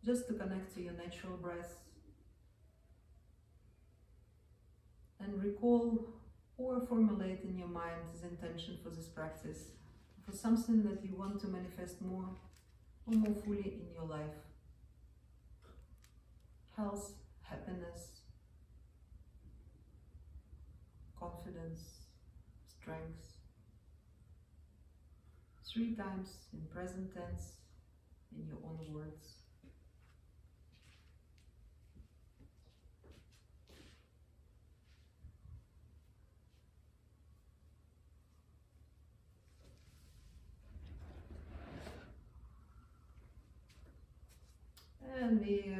just to connect to your natural breath and recall or formulate in your mind this intention for this practice, for something that you want to manifest more or more fully in your life. Health, happiness, confidence, strength. 3 times in present tense, in your own words. And we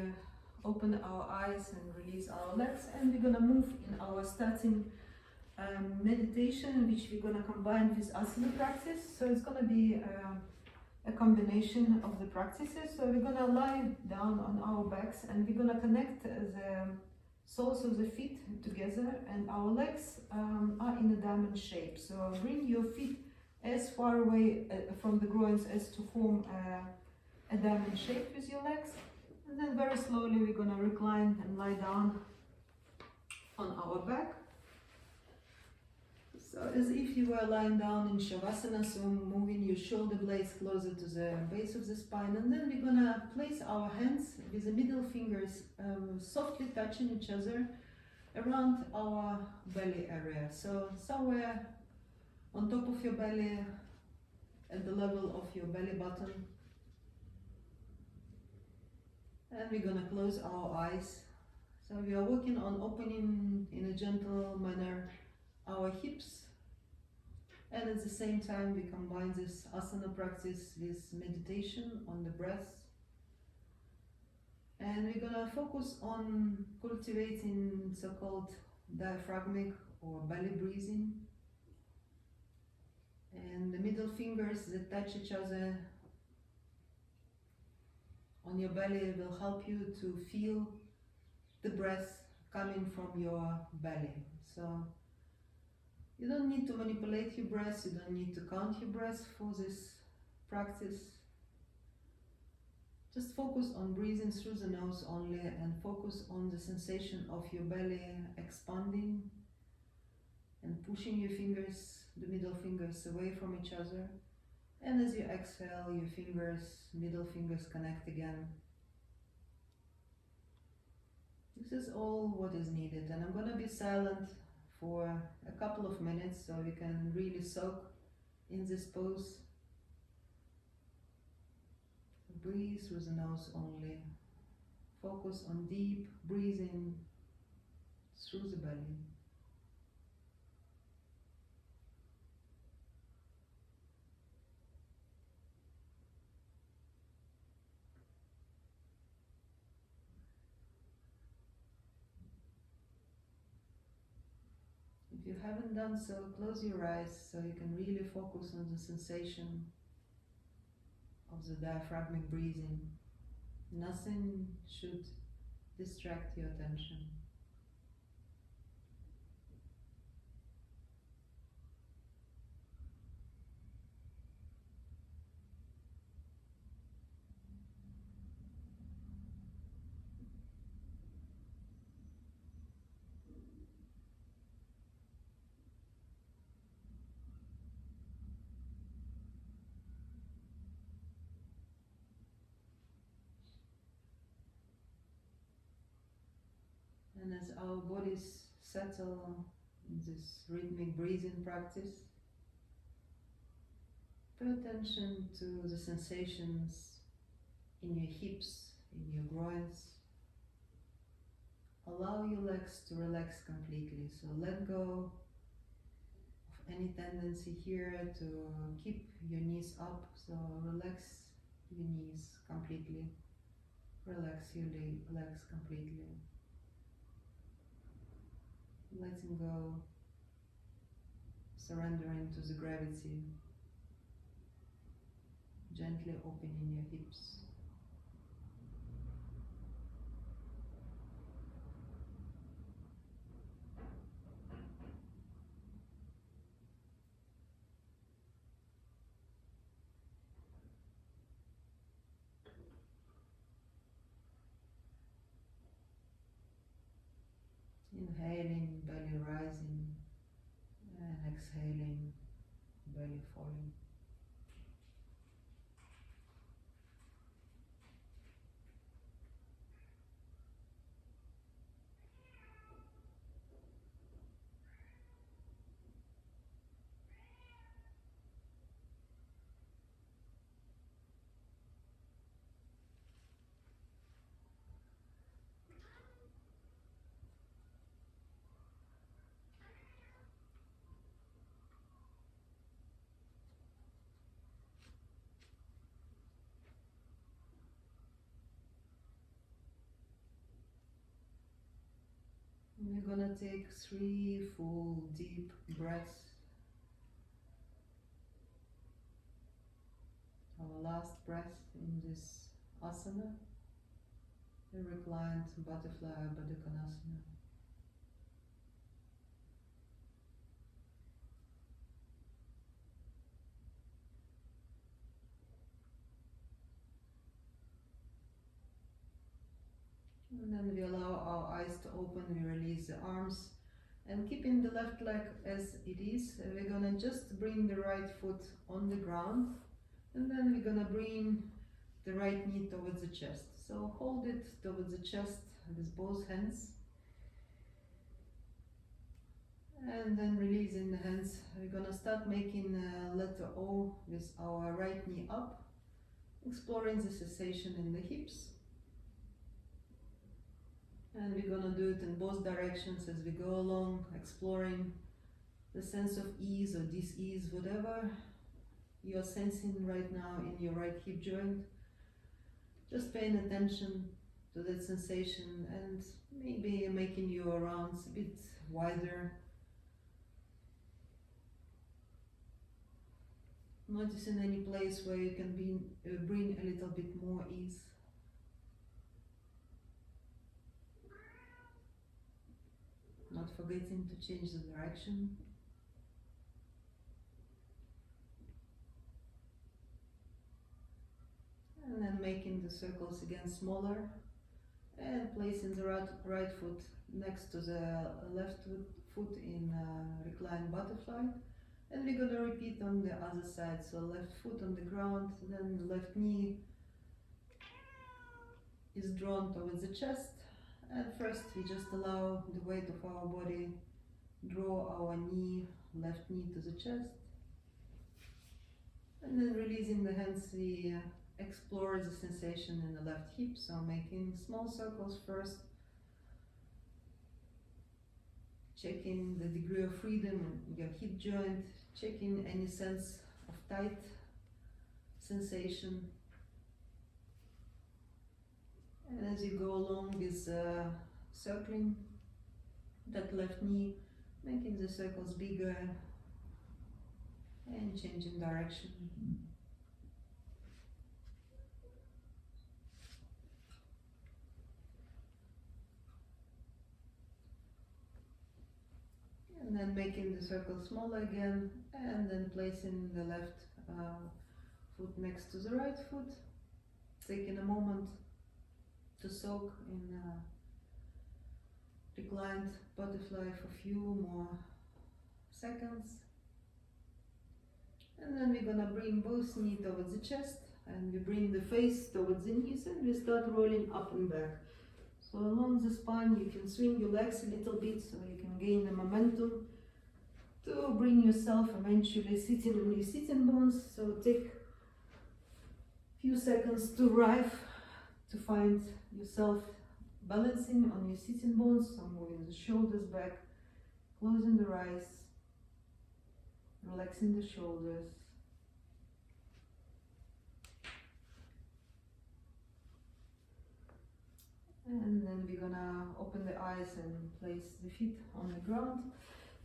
open our eyes and release our legs, and we're gonna move in our starting meditation, which we're gonna combine with asana practice. So it's gonna be a combination of the practices. So we're gonna lie down on our backs, and we're gonna connect the soles of the feet together, and our legs are in a diamond shape. So bring your feet as far away from the groins as to form a diamond shape with your legs. And then very slowly we're gonna recline and lie down on our back. So as if you were lying down in Shavasana, so moving your shoulder blades closer to the base of the spine. And then we're gonna place our hands with the middle fingers softly touching each other around our belly area. So somewhere on top of your belly, at the level of your belly button. And we're gonna close our eyes. So we are working on opening in a gentle manner our hips, and at the same time we combine this asana practice with meditation on the breath. And we're gonna focus on cultivating so-called diaphragmic or belly breathing. And the middle fingers that touch each other on your belly will help you to feel the breath coming from your belly. So you don't need to manipulate your breath, you don't need to count your breath for this practice. Just focus on breathing through the nose only, and focus on the sensation of your belly expanding and pushing your fingers, the middle fingers, away from each other. And as you exhale, your fingers, middle fingers connect again. This is all what is needed, and I'm going to be silent for a couple of minutes so we can really soak in this pose. Breathe through the nose only. Focus on deep breathing through the belly. If you haven't done so, close your eyes so you can really focus on the sensation of the diaphragmic breathing. Nothing should distract your attention. And as our bodies settle in this rhythmic breathing practice, pay attention to the sensations in your hips, in your groins. Allow your legs to relax completely. So let go of any tendency here to keep your knees up. So relax your knees completely. Relax your legs completely. Letting go, surrendering to the gravity, gently opening your hips. Inhaling, belly rising, and exhaling, belly falling. We're gonna take 3 full deep breaths. Our last breath in this asana, the reclined butterfly Baddha Konasana. And then we allow our eyes to open, we release the arms, and keeping the left leg as it is, we're gonna just bring the right foot on the ground, and then we're gonna bring the right knee towards the chest. So hold it towards the chest with both hands, and then releasing the hands. We're gonna start making letter O with our right knee up, exploring the sensation in the hips. And we're gonna do it in both directions as we go along, exploring the sense of ease or dis-ease, whatever you're sensing right now in your right hip joint. Just paying attention to that sensation and maybe making your rounds a bit wider. Noticing any place where you can bring a little bit more ease. Not forgetting to change the direction. And then making the circles again smaller and placing the right foot next to the left foot in reclined butterfly. And we're gonna repeat on the other side. So left foot on the ground, then the left knee is drawn towards the chest. And first we just allow the weight of our body draw our knee, left knee to the chest. And then releasing the hands, we explore the sensation in the left hip. So making small circles first. Checking the degree of freedom in your hip joint. Checking any sense of tight sensation. And as you go along with circling that left knee, making the circles bigger and changing direction. And then making the circle smaller again, and then placing the left foot next to the right foot, taking a moment to soak in reclined butterfly for a few more seconds. And then we're gonna bring both knees towards the chest, and we bring the face towards the knees, and we start rolling up and back. So along the spine you can swing your legs a little bit so you can gain the momentum to bring yourself eventually sitting on your sitting bones. So take a few seconds to arrive to find yourself balancing on your sitting bones. So moving the shoulders back, closing the eyes, relaxing the shoulders. And then we're gonna open the eyes and place the feet on the ground.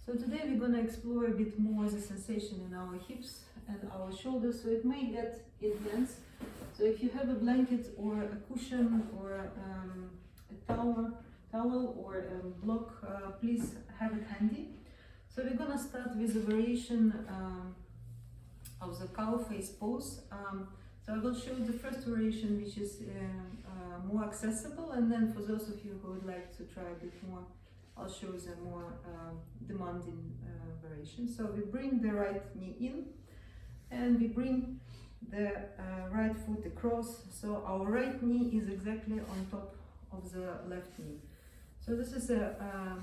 So today we're gonna explore a bit more the sensation in our hips and our shoulders, so it may get intense. So if you have a blanket or a cushion or a towel or a block, please have it handy. So we're gonna start with a variation of the cow face pose. So I will show the first variation, which is more accessible, and then for those of you who would like to try a bit more I'll show you the more demanding variation. So we bring the right knee in and we bring the right foot across, so our right knee is exactly on top of the left knee. So this is a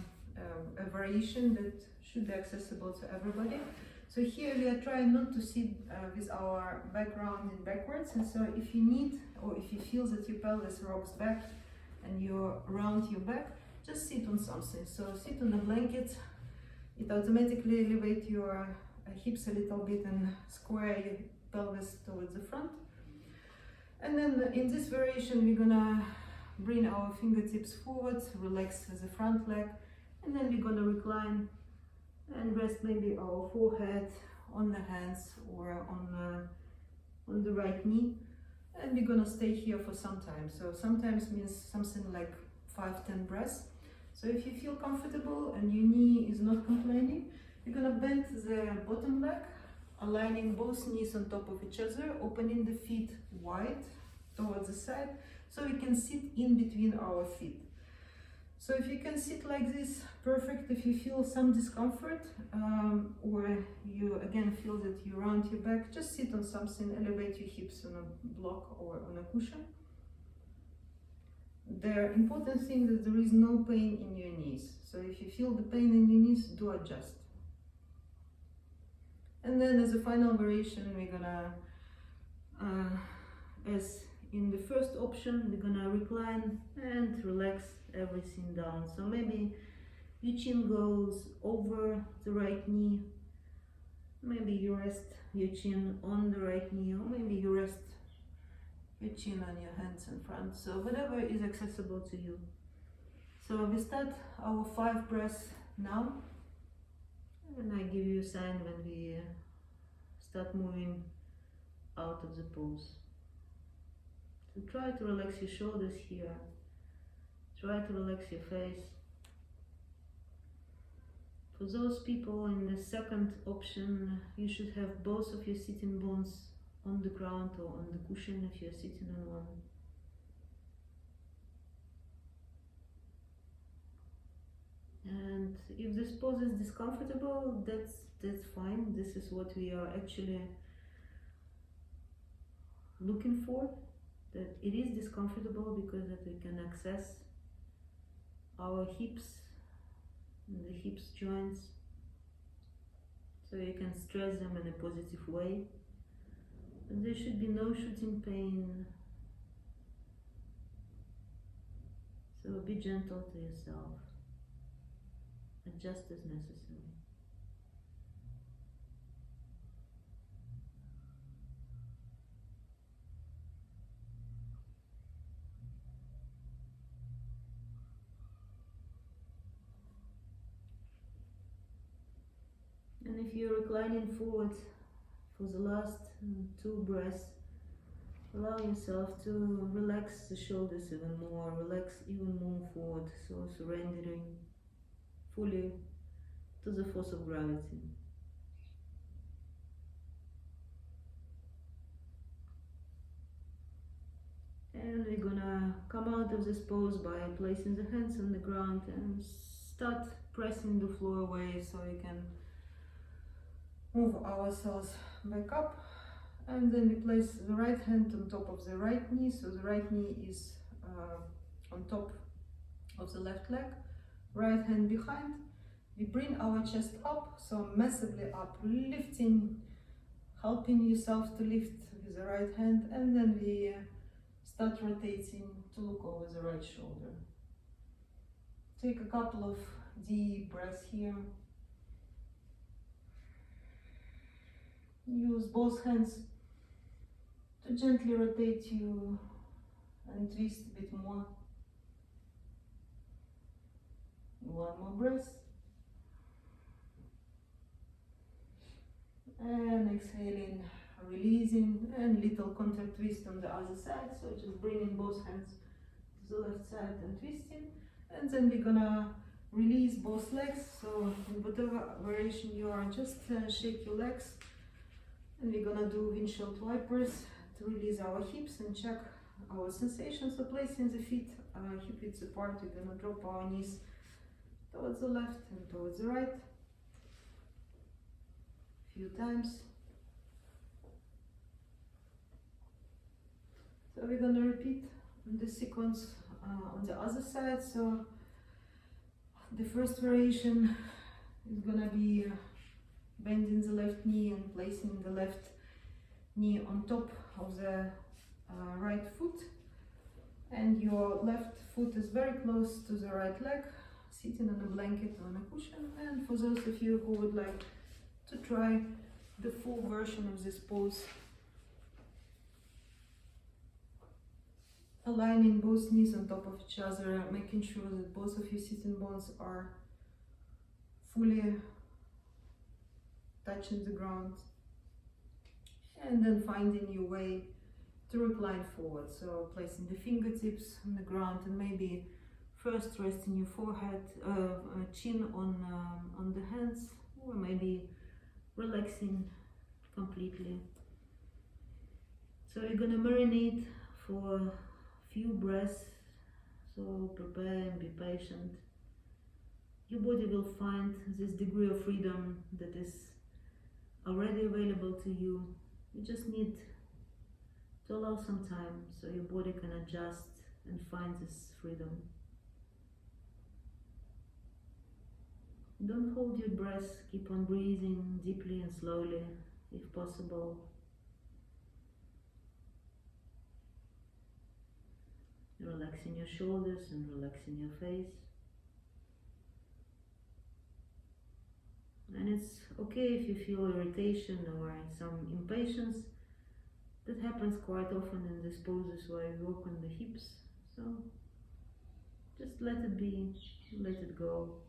variation that should be accessible to everybody. So here we are trying not to sit with our background in backwards, and so if you need or if you feel that your pelvis rocks back and you're around your back, just sit on something. So sit on a blanket, it automatically elevates your hips a little bit and square your pelvis towards the front. And then in this variation we're gonna bring our fingertips forward, relax the front leg, and then we're gonna recline and rest maybe our forehead on the hands or on the right knee, and we're gonna stay here for some time. So sometimes means something like 5-10 breaths. So if you feel comfortable and your knee is not complaining, you're gonna bend the bottom leg, aligning both knees on top of each other, opening the feet wide towards the side, so we can sit in between our feet. So if you can sit like this, perfect. If you feel some discomfort or you again feel that you round your back, just sit on something, elevate your hips on a block or on a cushion. The important thing is that there is no pain in your knees. So if you feel the pain in your knees, do adjust. And then as a final variation, we're gonna, as in the first option, we're gonna recline and relax everything down. So maybe your chin goes over the right knee, maybe you rest your chin on the right knee, or maybe you rest your chin on your hands in front. So whatever is accessible to you. So we start our 5 breaths now, and I give you a sign when we start moving out of the pose. So try to relax your shoulders here. Try to relax your face. For those people in the second option, you should have both of your sitting bones on the ground or on the cushion if you're sitting on one. And if this pose is discomfortable, that's fine. This is what we are actually looking for, that it is discomfortable because that we can access our hips and the hips joints, so you can stress them in a positive way. But there should be no shooting pain, so be gentle to yourself, adjust as necessary. And if you're reclining forward for the last 2 breaths, allow yourself to relax the shoulders even more, relax even more forward, so surrendering fully to the force of gravity. And we're gonna come out of this pose by placing the hands on the ground and start pressing the floor away, so we can move ourselves back up. And then we place the right hand on top of the right knee, so the right knee is on top of the left leg, right hand behind. We bring our chest up, so massively up, lifting, helping yourself to lift with the right hand, and then we start rotating to look over the right shoulder. Take a couple of deep breaths here. Use both hands to gently rotate you and twist a bit more. One more breath. And exhaling, releasing, and little counter twist on the other side. So just bringing both hands to the left side and twisting. And then we're gonna release both legs. So in whatever variation you are, just shake your legs. And we're gonna do windshield wipers to release our hips and check our sensations. So placing the feet hip width apart, we're gonna drop our knees towards the left and towards the right. Few times. So we're gonna repeat the sequence on the other side. So the first variation is gonna be bending the left knee and placing the left knee on top of the right foot, and your left foot is very close to the right leg, sitting on a blanket or on a cushion. And for those of you who would like to try the full version of this pose, aligning both knees on top of each other, making sure that both of your sitting bones are fully touching the ground, and then finding your way to recline forward. So placing the fingertips on the ground and maybe first resting your forehead, chin on the hands, or maybe relaxing completely. So you're gonna marinate for a few breaths, so prepare and be patient. Your body will find this degree of freedom that is already available to you. You just need to allow some time so your body can adjust and find this freedom. Don't hold your breath, keep on breathing deeply and slowly if possible. Relaxing your shoulders and relaxing your face. And it's okay if you feel irritation or some impatience. That happens quite often in these poses where you work on the hips. So just let it be, let it go.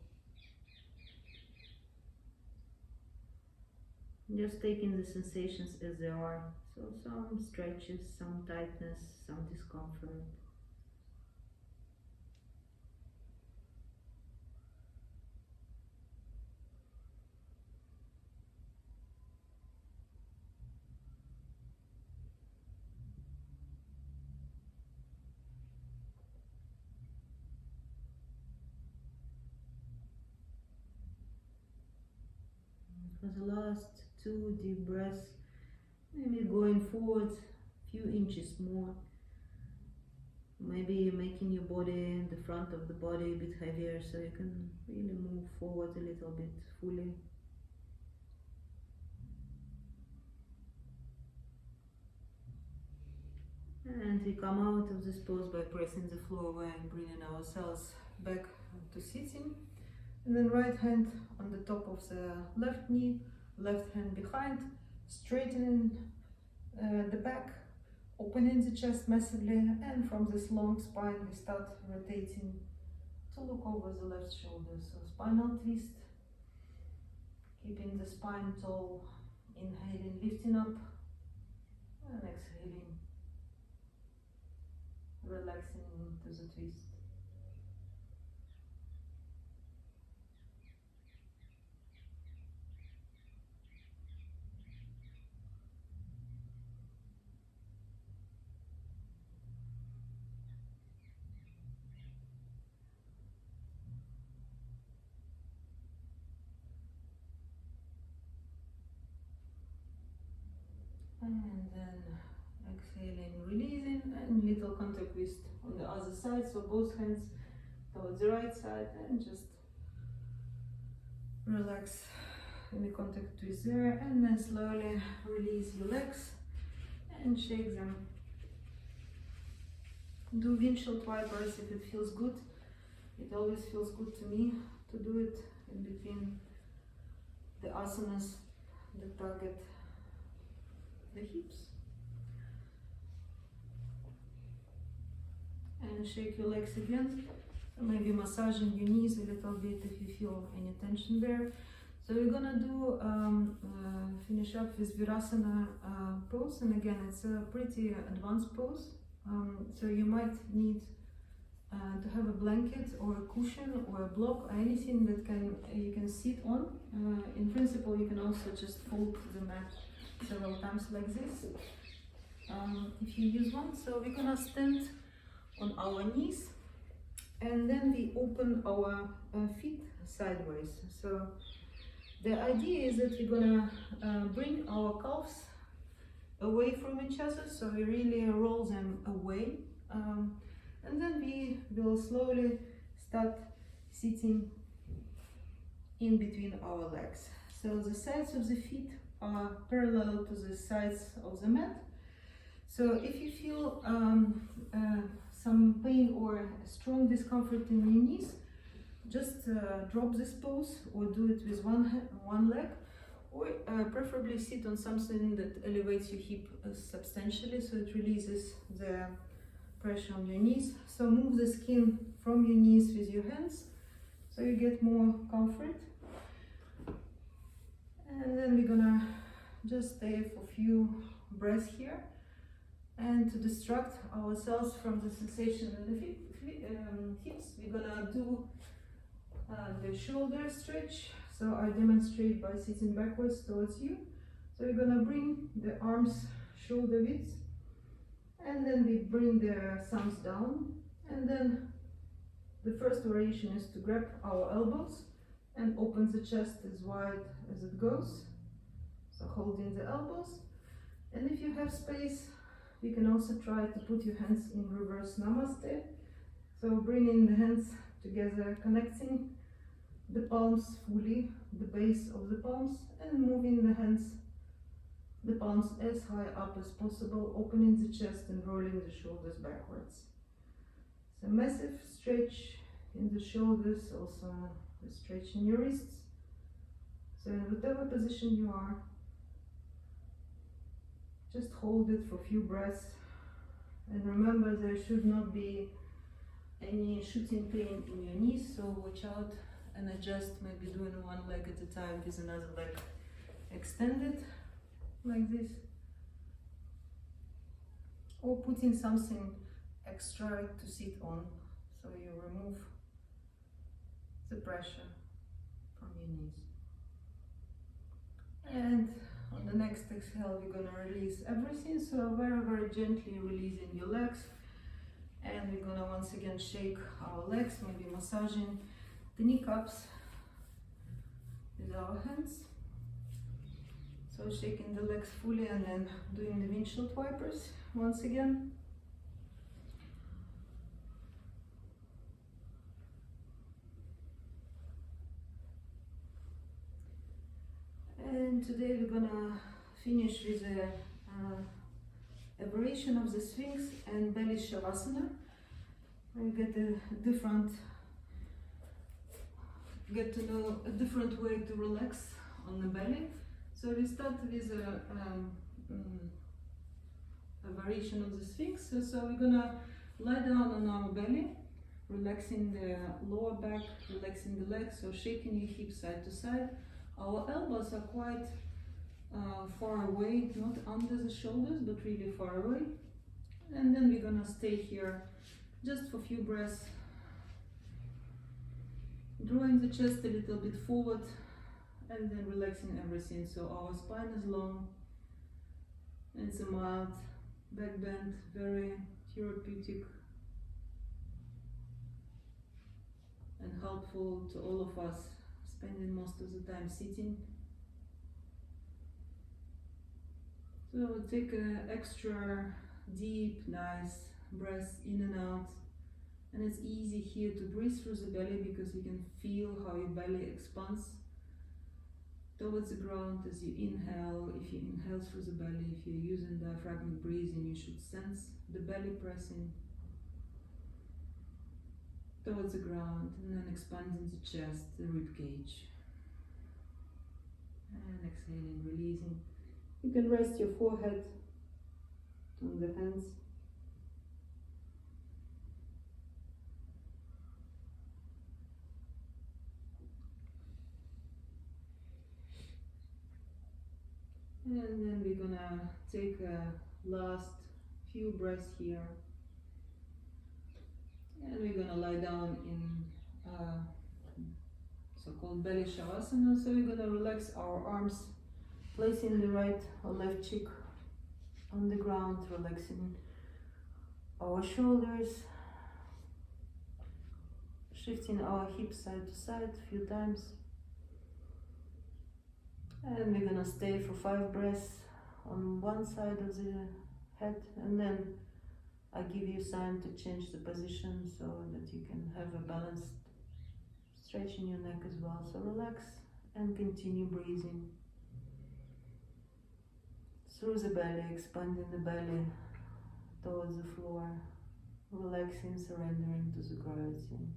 Just taking the sensations as they are. So some stretches, some tightness, some discomfort. For the last 2 deep breaths, maybe going forward a few inches more. Maybe making your body, the front of the body, a bit heavier so you can really move forward a little bit fully. And we come out of this pose by pressing the floor and bringing ourselves back to sitting. And then right hand on the top of the left knee, left hand behind, straightening the back, opening the chest massively, and from this long spine we start rotating to look over the left shoulder. So spinal twist, keeping the spine tall, inhaling, lifting up, and exhaling, relaxing into the twist. And then exhaling, releasing, and little contact twist on the other side. So both hands towards the right side, and just relax in the contact twist there. And then slowly release your legs and shake them. Do windshield wipers if it feels good. It always feels good to me to do it in between the asanas that target the hips. And shake your legs again. So maybe massaging your knees a little bit if you feel any tension there. So we're gonna do finish up with Virasana pose, and again it's a pretty advanced pose. So you might need to have a blanket or a cushion or a block or anything that you can sit on. In principle, you can also just fold the mat several times like this, if you use one. So we're gonna stand on our knees, and then we open our feet sideways. So the idea is that we're gonna bring our calves away from each other, so we really roll them away, and then we will slowly start sitting in between our legs. So the sides of the feet are parallel to the sides of the mat. So if you feel some pain or strong discomfort in your knees, just drop this pose or do it with one leg, or preferably sit on something that elevates your hip substantially, so it releases the pressure on your knees. So move the skin from your knees with your hands so you get more comfort. And then we're gonna just stay for a few breaths here. And to distract ourselves from the sensation in the hips, we're gonna do the shoulder stretch. So I demonstrate by sitting backwards towards you. So we're gonna bring the arms shoulder width, and then we bring the thumbs down, and then the first variation is to grab our elbows and open the chest as wide as it goes, so holding the elbows. And if you have space, you can also try to put your hands in reverse namaste, so bringing the hands together, connecting the palms fully, the base of the palms, and moving the hands, the palms as high up as possible, opening the chest and rolling the shoulders backwards. So massive stretch in the shoulders, also a stretch in your wrists. So in whatever position you are, just hold it for a few breaths, and remember there should not be any shooting pain in your knees, so watch out and adjust, maybe doing one leg at a time with another leg extended like this, or putting something extra to sit on, so you remove the pressure from your knees. And on the next exhale, we're gonna release everything, so very gently releasing your legs, and we're gonna once again shake our legs, maybe massaging the kneecaps with our hands. So shaking the legs fully and then doing the windshield wipers once again. And today we're gonna finish with a variation of the Sphinx and belly shavasana. We get to know a different way to relax on the belly. So we start with a variation of the Sphinx. So we're gonna lie down on our belly, relaxing the lower back, relaxing the legs, so shaking your hips side to side. Our elbows are quite far away, not under the shoulders, but really far away. And then we're gonna stay here just for a few breaths, drawing the chest a little bit forward and then relaxing everything. So our spine is long, and it's a mild back bend, very therapeutic and helpful to all of us, spending most of the time sitting. So take an extra deep, nice breath in and out. And it's easy here to breathe through the belly because you can feel how your belly expands towards the ground as you inhale. If you inhale through the belly, if you're using diaphragmatic breathing, you should sense the belly pressing towards the ground and then expanding the chest, the rib cage. And exhaling, releasing. You can rest your forehead on the hands. And then we're gonna take a last few breaths here. And we're gonna lie down in so-called belly shavasana. So we're gonna relax our arms, placing the right or left cheek on the ground, relaxing our shoulders, Shifting our hips side to side a few times. And we're gonna stay for 5 breaths on one side of the head, and then I give you time to change the position so that you can have a balanced stretch in your neck as well. So relax and continue breathing through the belly, expanding the belly towards the floor, relaxing, surrendering to the gravity.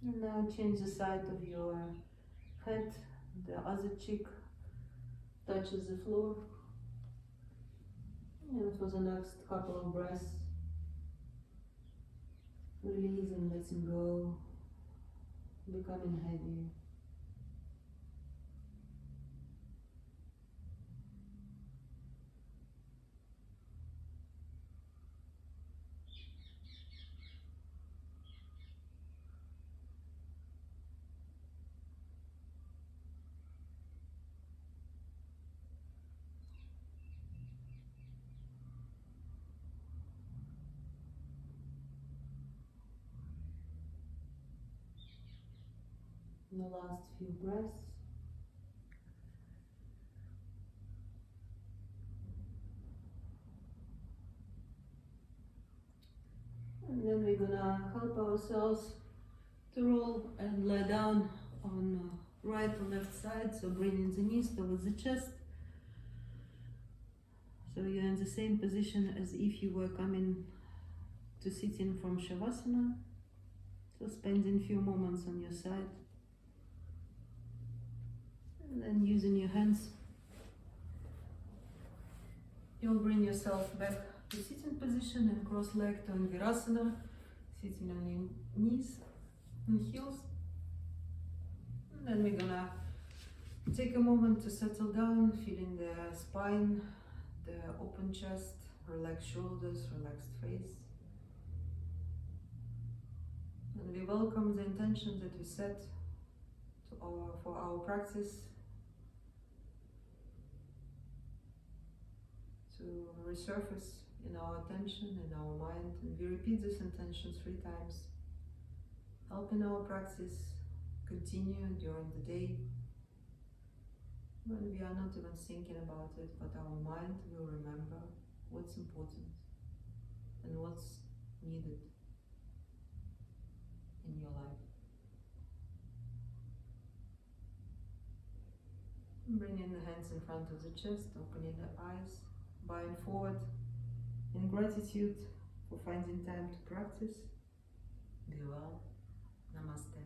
And now change the side of your head, the other cheek touches the floor. And for the next couple of breaths, releasing, letting go, becoming heavy. The last few breaths. And then we're gonna help ourselves to roll and lie down on right or left side. So bringing the knees towards the chest. So you're in the same position as if you were coming to sitting from Shavasana. So spending a few moments on your side. And then using your hands, you'll bring yourself back to sitting position and cross leg to Virasana, sitting on your knees and heels. And then we're gonna take a moment to settle down, feeling the spine, the open chest, relaxed shoulders, relaxed face. And we welcome the intention that we set for our practice to resurface in our attention, in our mind, and we repeat this intention 3 times, helping our practice continue during the day when we are not even thinking about it, but our mind will remember what's important and what's needed in your life. Bringing the hands in front of the chest, opening the eyes, bowing forward in gratitude for finding time to practice. Be well. Namaste.